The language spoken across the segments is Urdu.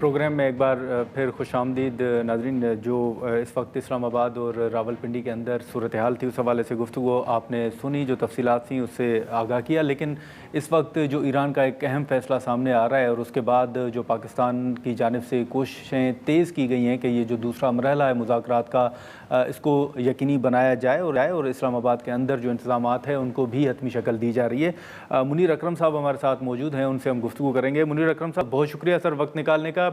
پروگرام میں ایک بار پھر خوش آمدید ناظرین. جو اس وقت اسلام آباد اور راولپنڈی کے اندر صورتحال تھی اس حوالے سے گفتگو آپ نے سنی, جو تفصیلات تھیں اس سے آگاہ کیا. لیکن اس وقت جو ایران کا ایک اہم فیصلہ سامنے آ رہا ہے اور اس کے بعد جو پاکستان کی جانب سے کوششیں تیز کی گئی ہیں کہ یہ جو دوسرا مرحلہ ہے مذاکرات کا اس کو یقینی بنایا جائے اور اسلام آباد کے اندر جو انتظامات ہیں ان کو بھی حتمی شکل دی جا رہی ہے. منیر اکرم صاحب ہمارے ساتھ موجود ہیں, ان سے ہم گفتگو کریں گے. منیر اکرم صاحب, بہت شکریہ سر وقت نکالنے کا.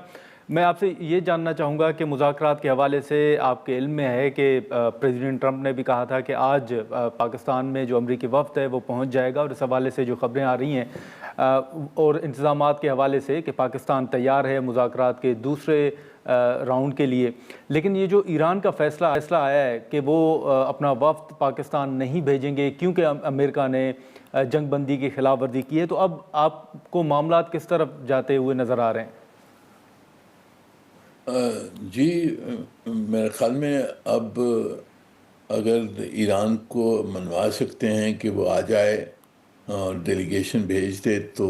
میں آپ سے یہ جاننا چاہوں گا کہ مذاکرات کے حوالے سے آپ کے علم میں ہے کہ پریزیڈنٹ ٹرمپ نے بھی کہا تھا کہ آج پاکستان میں جو امریکی وفد ہے وہ پہنچ جائے گا, اور اس حوالے سے جو خبریں آ رہی ہیں اور انتظامات کے حوالے سے کہ پاکستان تیار ہے مذاکرات کے دوسرے راؤنڈ کے لیے. لیکن یہ جو ایران کا فیصلہ آیا ہے کہ وہ اپنا وفد پاکستان نہیں بھیجیں گے کیونکہ امریکہ نے جنگ بندی کی خلاف ورزی کی ہے, تو اب آپ کو معاملات کس طرف جاتے ہوئے نظر آ رہے ہیں؟ جی, میرے خیال میں اب اگر ایران کو منوا سکتے ہیں کہ وہ آ جائے اور ڈیلیگیشن بھیج دے تو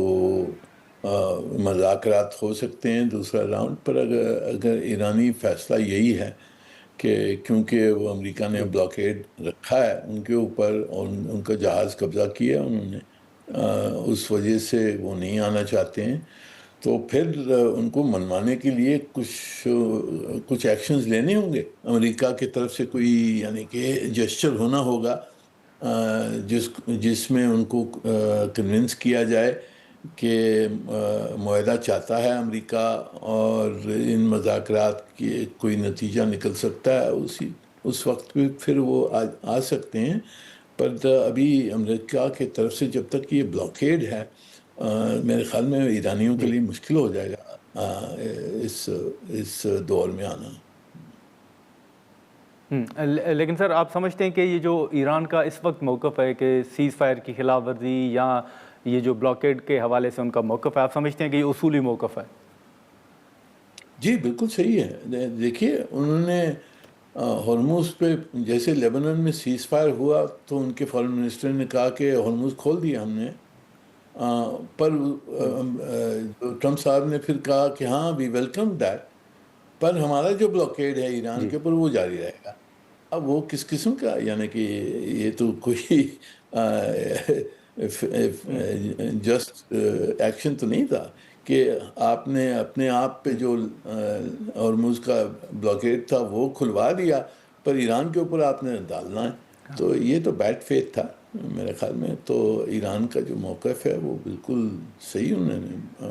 مذاکرات ہو سکتے ہیں دوسرا راؤنڈ پر. اگر ایرانی فیصلہ یہی ہے کہ کیونکہ وہ امریکہ نے بلاکیڈ رکھا ہے ان کے اوپر اور ان کا جہاز قبضہ کیا انہوں نے, اس وجہ سے وہ نہیں آنا چاہتے ہیں, تو پھر ان کو منوانے کے لیے کچھ ایکشنز لینے ہوں گے امریکہ کی طرف سے. کوئی یعنی کہ جسچر ہونا ہوگا جس میں ان کو کنونس کیا جائے کہ معاہدہ چاہتا ہے امریکہ اور ان مذاکرات کی کوئی نتیجہ نکل سکتا ہے. اس وقت بھی پھر وہ آ سکتے ہیں. پر ابھی امریکہ کی طرف سے جب تک یہ بلاکیڈ ہے میرے خیال میں ایرانیوں کے لیے مشکل ہو جائے گا اس دور میں آنا. لیکن سر, آپ سمجھتے ہیں کہ یہ جو ایران کا اس وقت موقف ہے کہ سیز فائر کی خلاف ورزی یا یہ جو بلاکیڈ کے حوالے سے ان کا موقف ہے, آپ سمجھتے ہیں کہ یہ اصولی موقف ہے؟ جی بالکل صحیح ہے. دیکھیے, انہوں نے ہرمز پہ جیسے لیبنان میں سیز فائر ہوا تو ان کے فارن منسٹر نے کہا کہ ہرمز کھول دیا ہم نے, پر ٹرمپ صاحب نے پھر کہا کہ ہاں وی ویلکم دیٹ, پر ہمارا جو بلاکیڈ ہے ایران کے اوپر وہ جاری رہے گا. اب وہ کس قسم کا, یعنی کہ یہ تو کوئی جسٹ ایکشن تو نہیں تھا کہ آپ نے اپنے آپ پہ جو ہرمز کا بلاکیڈ تھا وہ کھلوا دیا پر ایران کے اوپر آپ نے ڈالنا ہے. تو یہ تو بیڈ فیتھ تھا میرے خیال میں. تو ایران کا جو موقف ہے وہ بالکل صحیح, انہوں نے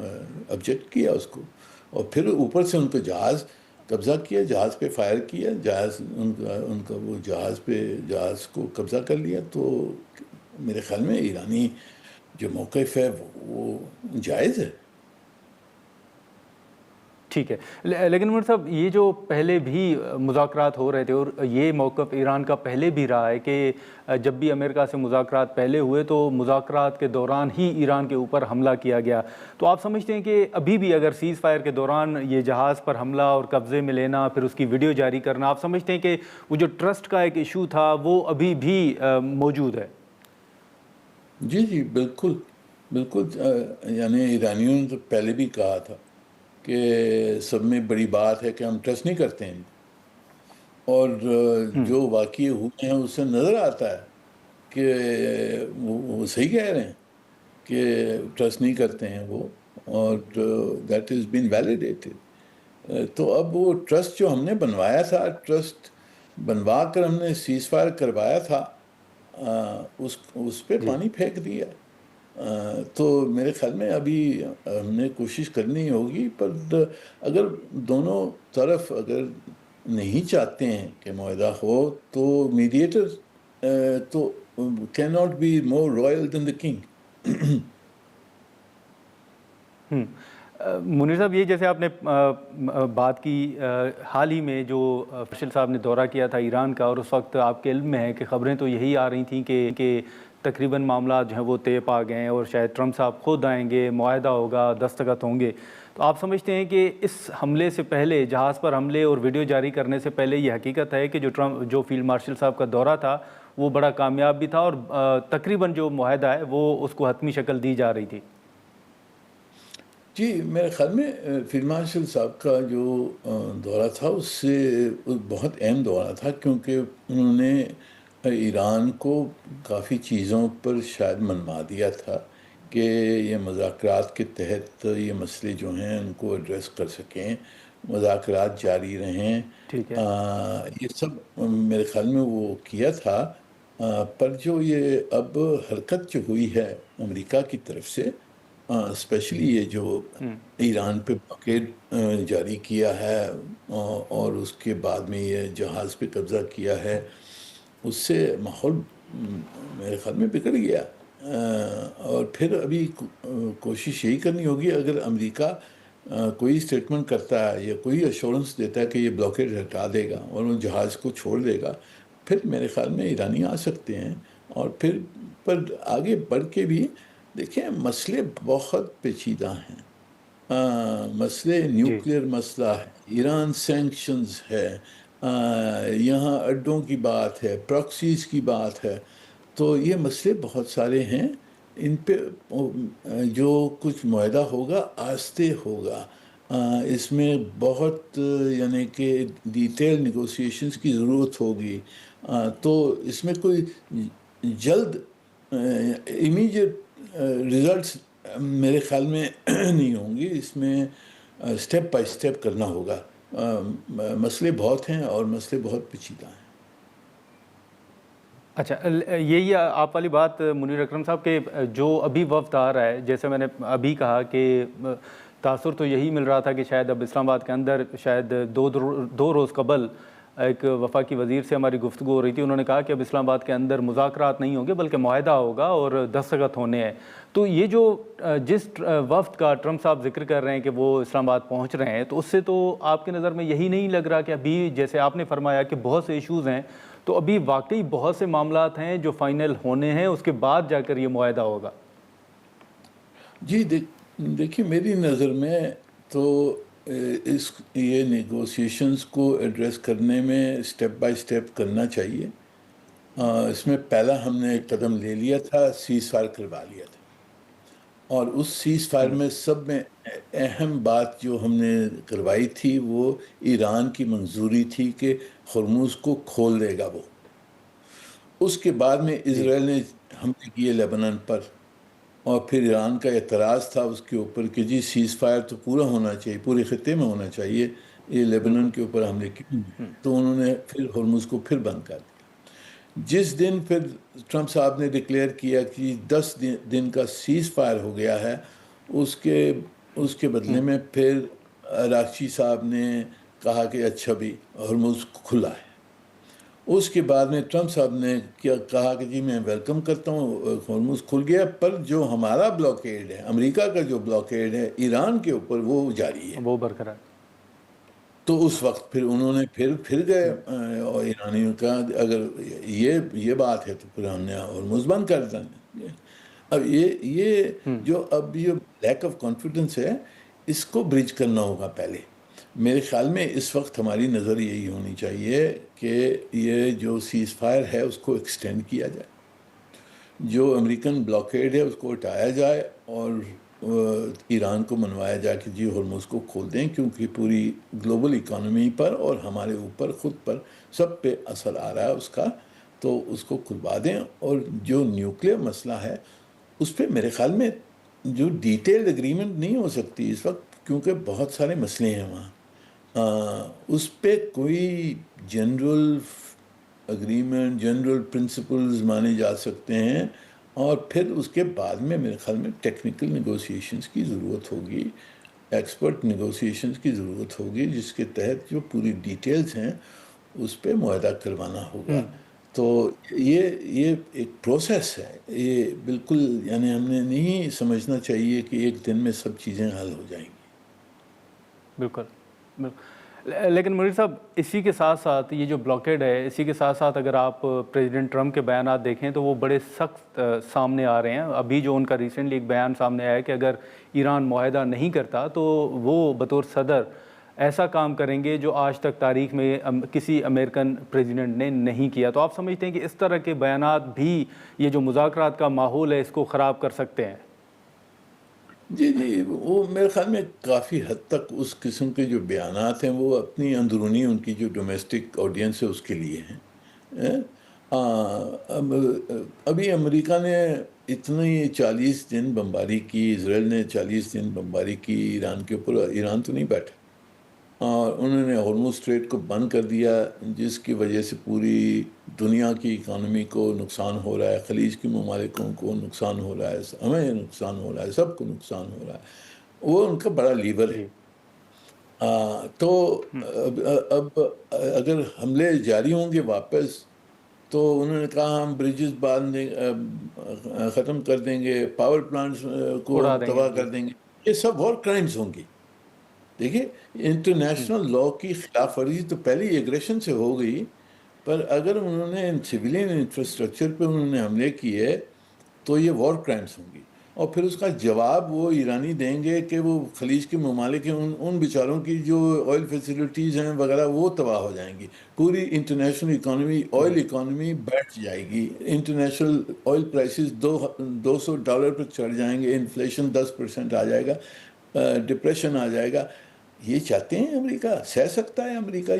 آبجیکٹ کیا اس کو, اور پھر اوپر سے ان کو جہاز قبضہ کیا, جہاز پہ فائر کیا, جہاز ان کا وہ جہاز کو قبضہ کر لیا. تو میرے خیال میں ایرانی جو موقف ہے وہ جائز ہے. ٹھیک ہے, لیکن عمر صاحب, یہ جو پہلے بھی مذاکرات ہو رہے تھے اور یہ موقف ایران کا پہلے بھی رہا ہے کہ جب بھی امریکہ سے مذاکرات پہلے ہوئے تو مذاکرات کے دوران ہی ایران کے اوپر حملہ کیا گیا. تو آپ سمجھتے ہیں کہ ابھی بھی اگر سیز فائر کے دوران یہ جہاز پر حملہ اور قبضے میں لینا پھر اس کی ویڈیو جاری کرنا, آپ سمجھتے ہیں کہ وہ جو ٹرسٹ کا ایک ایشو تھا وہ ابھی بھی موجود ہے؟ جی جی بالکل بالکل. یعنی ایرانیوں نے تو پہلے بھی کہا تھا کہ سب میں بڑی بات ہے کہ ہم ٹرسٹ نہیں کرتے ہیں, اور جو واقعی ہوئے ہیں اس سے نظر آتا ہے کہ وہ صحیح کہہ رہے ہیں کہ ٹرسٹ نہیں کرتے ہیں وہ, اور دیٹ از بین ویلیڈیٹڈ. تو اب وہ ٹرسٹ جو ہم نے بنوایا تھا, ٹرسٹ بنوا کر ہم نے سیز فائر کروایا تھا, اس پہ پانی پھینک دیا. تو میرے خیال میں ابھی ہم نے کوشش کرنی ہوگی, پر اگر دونوں طرف اگر نہیں چاہتے ہیں کہ معاہدہ ہو تو میڈیٹر تو can not be more royal than the king. Munir صاحب, یہ جیسے آپ نے بات کی, حال ہی میں جو مارشل صاحب نے دورہ کیا تھا ایران کا, اور اس وقت آپ کے علم میں ہے کہ خبریں تو یہی آ رہی تھیں کہ تقریباً معاملات جو ہیں وہ طے پا گئے ہیں اور شاید ٹرمپ صاحب خود آئیں گے, معاہدہ ہوگا, دستخط ہوں گے. تو آپ سمجھتے ہیں کہ اس حملے سے پہلے, جہاز پر حملے اور ویڈیو جاری کرنے سے پہلے, یہ حقیقت ہے کہ جو فیلڈ مارشل صاحب کا دورہ تھا وہ بڑا کامیاب بھی تھا اور تقریباً جو معاہدہ ہے وہ اس کو حتمی شکل دی جا رہی تھی؟ جی میرے خیال میں فیلڈ مارشل صاحب کا جو دورہ تھا اس سے بہت اہم دورہ تھا، کیونکہ انہوں نے ایران کو کافی چیزوں پر شاید منوا دیا تھا کہ یہ مذاکرات کے تحت یہ مسئلے جو ہیں ان کو ایڈریس کر سکیں، مذاکرات جاری رہیں۔ ٹھیک ہے یہ سب میرے خیال میں وہ کیا تھا۔ پر جو یہ اب حرکت جو ہوئی ہے امریکہ کی طرف سے، اسپیشلی یہ جو ایران پہ بلاکیڈ جاری کیا ہے اور اس کے بعد میں یہ جہاز پہ قبضہ کیا ہے، اس سے ماحول میرے خیال میں بگڑ گیا۔ اور پھر ابھی کوشش یہی کرنی ہوگی، اگر امریکہ کوئی اسٹیٹمنٹ کرتا ہے یا کوئی ایشورنس دیتا ہے کہ یہ بلاکیڈ ہٹا دے گا اور وہ جہاز کو چھوڑ دے گا، پھر میرے خیال میں ایرانی آ سکتے ہیں۔ اور پھر پر آگے بڑھ کے بھی دیکھیں، مسئلے بہت پیچیدہ ہیں۔ مسئلے جی نیوکلیر مسئلہ ہے، ایران سینکشنز ہے، یہاں اڈوں کی بات ہے، پراکسیز کی بات ہے، تو یہ مسئلے بہت سارے ہیں۔ ان پہ جو کچھ معاہدہ ہوگا آہستہ ہوگا، اس میں بہت یعنی کہ ڈیٹیل نیگوسیشنز کی ضرورت ہوگی۔ تو اس میں کوئی جلد امیجیٹ ریزلٹس میرے خیال میں نہیں ہوں گی، اس میں اسٹیپ بائی اسٹیپ کرنا ہوگا۔ مسئلے بہت ہیں اور مسئلے بہت پیچیدہ ہیں۔ اچھا، یہی آپ والی بات منیر اکرم صاحب کہ جو ابھی وفد آ رہا ہے، جیسے میں نے ابھی کہا کہ تاثر تو یہی مل رہا تھا کہ شاید اب اسلام آباد کے اندر شاید دو روز قبل ایک وفاقی وزیر سے ہماری گفتگو ہو رہی تھی، انہوں نے کہا کہ اب اسلام آباد کے اندر مذاکرات نہیں ہوں گے بلکہ معاہدہ ہوگا اور دستخط ہونے ہیں۔ تو یہ جو جس وفد کا ٹرمپ صاحب ذکر کر رہے ہیں کہ وہ اسلام آباد پہنچ رہے ہیں، تو اس سے تو آپ کے نظر میں یہی نہیں لگ رہا کہ ابھی جیسے آپ نے فرمایا کہ بہت سے ایشوز ہیں، تو ابھی واقعی بہت سے معاملات ہیں جو فائنل ہونے ہیں، اس کے بعد جا کر یہ معاہدہ ہوگا؟ جی دیکھیے، میری نظر میں تو یہ نیگوسیشنز کو ایڈریس کرنے میں اسٹیپ بائی اسٹیپ کرنا چاہیے۔ اس میں پہلا ہم نے ایک قدم لے لیا تھا، سیز فائر کروا لیا تھا، اور اس سیز فائر میں سب میں اہم بات جو ہم نے کروائی تھی وہ ایران کی منظوری تھی کہ ہرمز کو کھول دے گا وہ۔ اس کے بعد میں جی اسرائیل نے حملے کیے لیبنان پر، اور پھر ایران کا اعتراض تھا اس کے اوپر کہ جی سیز فائر تو پورا ہونا چاہیے، پورے خطے میں ہونا چاہیے، یہ بالکل لیبنان کے اوپر حملے کیوں ہیں؟ تو انہوں نے پھر ہرمز کو پھر بند کر دیا۔ جس دن پھر ٹرمپ صاحب نے ڈکلیئر کیا کہ 10 دن کا سیز فائر ہو گیا ہے، اس کے بدلے میں پھر راکچی صاحب نے کہا کہ اچھا بھی ہرمز کھلا ہے۔ اس کے بعد میں ٹرمپ صاحب نے کہا کہ جی میں ویلکم کرتا ہوں، ہرمز کھل گیا، پر جو ہمارا بلاکیڈ ہے، امریکہ کا جو بلاکیڈ ہے ایران کے اوپر، وہ جاری ہے۔ وہ برقرار۔ تو اس وقت پھر انہوں نے پھر گئے اور ایرانیوں کا اگر یہ بات ہے تو پھر ہم نے ہرمز بند کر دیا۔ اب یہ جو اب یہ لیک آف کانفیڈنس ہے، اس کو برج کرنا ہوگا پہلے۔ میرے خیال میں اس وقت ہماری نظر یہی ہونی چاہیے کہ یہ جو سیز فائر ہے اس کو ایکسٹینڈ کیا جائے، جو امریکن بلاکیڈ ہے اس کو ہٹایا جائے، اور ایران کو منوایا جائے کہ جی ہرمز کو کھول دیں، کیونکہ پوری گلوبل اکانومی پر اور ہمارے اوپر خود پر سب پہ اثر آ رہا ہے اس کا، تو اس کو کھلوا دیں۔ اور جو نیوکلیر مسئلہ ہے اس پہ میرے خیال میں جو ڈیٹیلڈ اگریمنٹ نہیں ہو سکتی اس وقت، کیونکہ بہت سارے مسئلے ہیں وہاں، اس پہ کوئی جنرل اگریمنٹ، جنرل پرنسپلز مانے جا سکتے ہیں، اور پھر اس کے بعد میں میرے خیال میں ٹیکنیکل نیگوسیشنز کی ضرورت ہوگی، ایکسپرٹ نیگوسیشنز کی ضرورت ہوگی، جس کے تحت جو پوری ڈیٹیلز ہیں اس پہ معاہدہ کروانا ہوگا۔ تو یہ ایک پروسیس ہے، یہ بالکل یعنی ہم نے نہیں سمجھنا چاہیے کہ ایک دن میں سب چیزیں حل ہو جائیں گی۔ بالکل۔ لیکن منیر صاحب، اسی کے ساتھ ساتھ یہ جو بلاکیڈ ہے، اسی کے ساتھ ساتھ اگر آپ پریزیڈنٹ ٹرمپ کے بیانات دیکھیں تو وہ بڑے سخت سامنے آ رہے ہیں۔ ابھی جو ان کا ریسنٹلی ایک بیان سامنے آیا ہے کہ اگر ایران معاہدہ نہیں کرتا تو وہ بطور صدر ایسا کام کریں گے جو آج تک تاریخ میں کسی امریکن پریزیڈنٹ نے نہیں کیا۔ تو آپ سمجھتے ہیں کہ اس طرح کے بیانات بھی یہ جو مذاکرات کا ماحول ہے اس کو خراب کر سکتے ہیں؟ جی جی، وہ میرے خیال میں کافی حد تک اس قسم کے جو بیانات ہیں وہ اپنی اندرونی ان کی جو ڈومیسٹک آڈینس ہے اس کے لیے ہیں۔ اب ابھی امریکہ نے اتنی 40 دن بمباری کی، اسرائیل نے 40 دن بمباری کی ایران کے اوپر، ایران تو نہیں بیٹھا، اور انہوں نے ہارموز اسٹریٹ کو بند کر دیا، جس کی وجہ سے پوری دنیا کی اکانومی کو نقصان ہو رہا ہے، خلیج کے ممالکوں کو نقصان ہو رہا ہے، ہمیں نقصان ہو رہا ہے، سب کو نقصان ہو رہا ہے۔ وہ ان کا بڑا لیور ہے۔ جی تو اب اگر حملے جاری ہوں گے واپس، تو انہوں نے کہا ہم بریجز باندھ ختم کر دیں گے، پاور پلانٹس کو اڑا دیں گے تباہ جی کر دیں گے، یہ سب وار کرائمز ہوں گی۔ دیکھیے، انٹرنیشنل لا کی خلاف ورزی تو پہلی ایگریشن سے ہو گئی، پر اگر انہوں نے سویلین انفراسٹرکچر پہ انہوں نے حملے کیے تو یہ وار کرائمز ہوں گی، اور پھر اس کا جواب وہ ایرانی دیں گے کہ وہ خلیج کے ممالک ہیں، ان بیچاروں کی جو آئل فیسلٹیز ہیں وغیرہ وہ تباہ ہو جائیں گی، پوری انٹرنیشنل اکانومی، آئل اکانومی بیٹھ جائے گی، انٹرنیشنل آئل پرائسز $200 پر چڑھ جائیں گے، انفلیشن 10% آ جائے گا، ڈپریشن آ جائے گا۔ یہ چاہتے ہیں امریکہ؟ سہ سکتا ہے امریکہ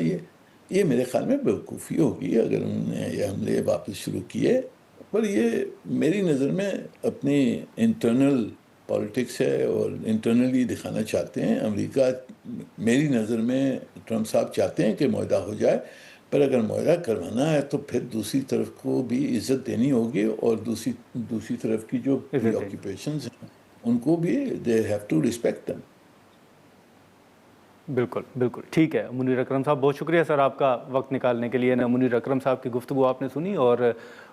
یہ میرے خیال میں بیوقوفی ہوگی اگر انہوں نے یہ حملے واپس شروع کیے۔ پر یہ میری نظر میں اپنی انٹرنل پالیٹکس ہے، اور انٹرنلی دکھانا چاہتے ہیں امریکہ۔ میری نظر میں ٹرمپ صاحب چاہتے ہیں کہ معاہدہ ہو جائے، پر اگر معاہدہ کروانا ہے تو پھر دوسری طرف کو بھی عزت دینی ہوگی، اور دوسری طرف کی جو پری عزت دیں گے۔ آکیوپیشنز ہیں ان کو بھی دے ہیو ٹو ریسپیکٹ دم۔ بالکل بالکل ٹھیک ہے منیر اکرم صاحب، بہت شکریہ سر آپ کا وقت نکالنے کے لیے۔ منیر اکرم صاحب کی گفتگو آپ نے سنی، اور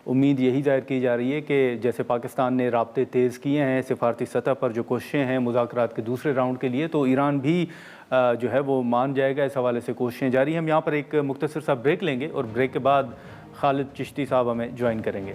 امید یہی ظاہر کی جا رہی ہے کہ جیسے پاکستان نے رابطے تیز کیے ہیں سفارتی سطح پر، جو کوششیں ہیں مذاکرات کے دوسرے راؤنڈ کے لیے، تو ایران بھی جو ہے وہ مان جائے گا۔ اس حوالے سے کوششیں جاری ہیں۔ ہم یہاں پر ایک مختصر سا بریک لیں گے، اور بریک کے بعد خالد چشتی صاحب ہمیں جوائن کریں گے۔